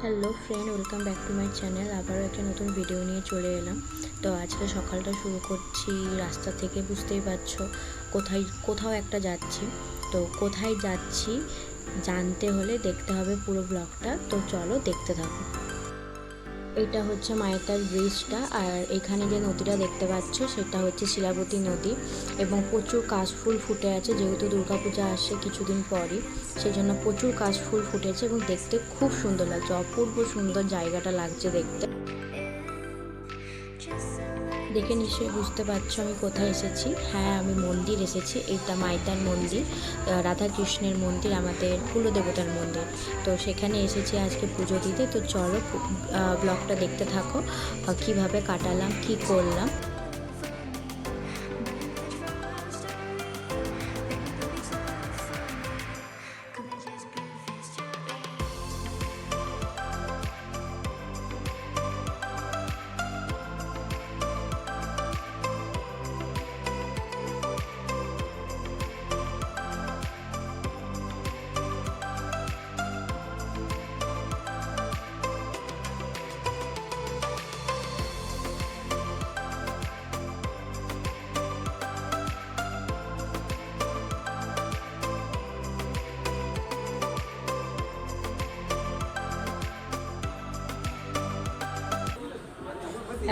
Hello friend, welcome back to my channel. আবারও একটা নতুন ভিডিও নিয়ে চলে এলাম। তো আজকে সকালটা শুরু করছি রাস্তা থেকে। বুঝতেই পারছো কোথাও একটা যাচ্ছি। তো কোথায় যাচ্ছি জানতে হলে দেখতে হবে পুরো ব্লগটা। তো চলো দেখতে থাকো। এটা হচ্ছে মায়েতার ব্রিজটা, আর এখানে যে নদীটা দেখতে পাচ্ছ সেটা হচ্ছে শিলাবতী নদী, এবং প্রচুর কাশফুল ফুটে আছে। যেহেতু দুর্গাপূজা আসছে কিছুদিন পরই, সেই জন্য প্রচুর কাশফুল ফুটেছে এবং দেখতে খুব সুন্দর লাগছে। অপূর্ব সুন্দর জায়গাটা লাগছে দেখতে। দেখে নিশ্চয়ই বুঝতে পারছো আমি কোথায় এসেছি। হ্যাঁ, আমি মন্দির এসেছি। এটা মাইতার মন্দির, রাধাকৃষ্ণের মন্দির, আমাদের কুলদেবতার মন্দির। তো সেখানে এসেছি আজকে পুজো দিতে। তো চলো ব্লগটা দেখতে থাকো, কিভাবে কাটালাম, কি করলাম।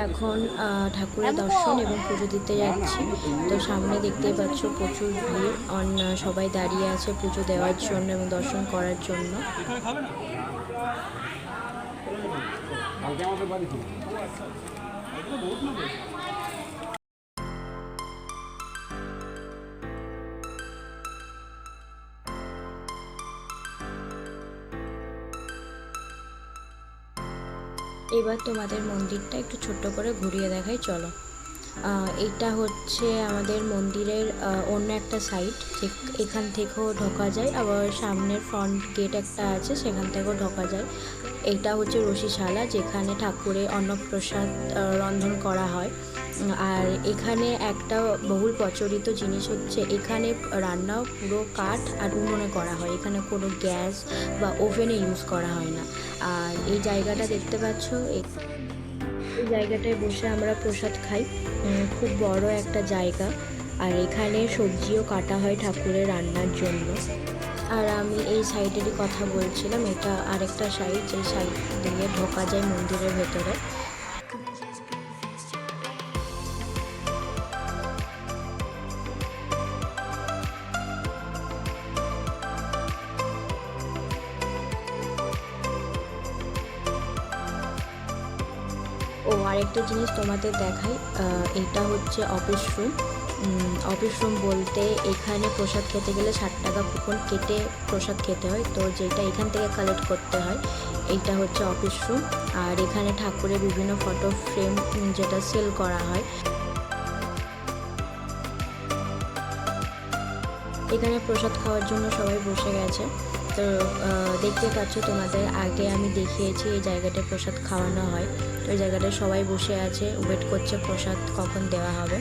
এখন ঠাকুরের দর্শন এবং পুজো দিতে যাচ্ছি। তো সামনে দেখতেই পাচ্ছ প্রচুর ভিড়, সবাই দাঁড়িয়ে আছে পুজো দেওয়ার জন্য এবং দর্শন করার জন্য। এবার তোমাদের মন্দিরটা একটু ছোট্ট করে ঘুরিয়ে দেখাই, চলো। এটা হচ্ছে আমাদের মন্দিরের অন্য একটা সাইড, যে এখান থেকেও ঢোকা যায়, আবার সামনের ফ্রন্ট গেট একটা আছে, সেখান থেকেও ঢোকা যায়। এটা হচ্ছে রসিশালা, যেখানে ঠাকুরের অন্নপ্রসাদ রন্ধন করা হয়। আর এখানে একটা বহুল প্রচলিত জিনিস হচ্ছে, এখানে রান্নাও পুরো কাঠ আর উনুনে করা হয়। এখানে কোনো গ্যাস বা ওভেনে ইউজ করা হয় না। আর এই জায়গাটা দেখতে পাচ্ছ, এই জায়গাটায় বসে আমরা প্রসাদ খাই। খুব বড় একটা জায়গা, আর এখানে সবজিও কাটা হয় ঠাকুরের রান্নার জন্য। আর আমি এই সাইডেরই কথা বলছিলাম, এটা আরেকটা সাইড, যে সাইড দিয়ে ঢোকা যায় মন্দিরের ভেতরে। আরেকটা জিনিস তোমাদের দেখাই, এটা হচ্ছে অফিস রুম। অফিস রুম বলতে এখানে প্রসাদ খেতে গেলে 60 টাকা কুপন কেটে প্রসাদ খেতে হয়। তো যেটা এখান থেকে কালেক্ট করতে হয়, এইটা হচ্ছে অফিস রুম। আর এখানে ঠাকুরের বিভিন্ন ফটো ফ্রেম যেটা সেল করা হয়। এখানে প্রসাদ খাওয়ার জন্য সবাই বসে গেছে। তো দেখতে পাচ্ছ, তোমাদের আগে আমি দেখিয়েছি এই জায়গাটায় প্রসাদ খাওয়ানো হয়। তো এই জায়গাটায় সবাই বসে আছে, ওয়েট করছে প্রসাদ কখন দেওয়া হবে।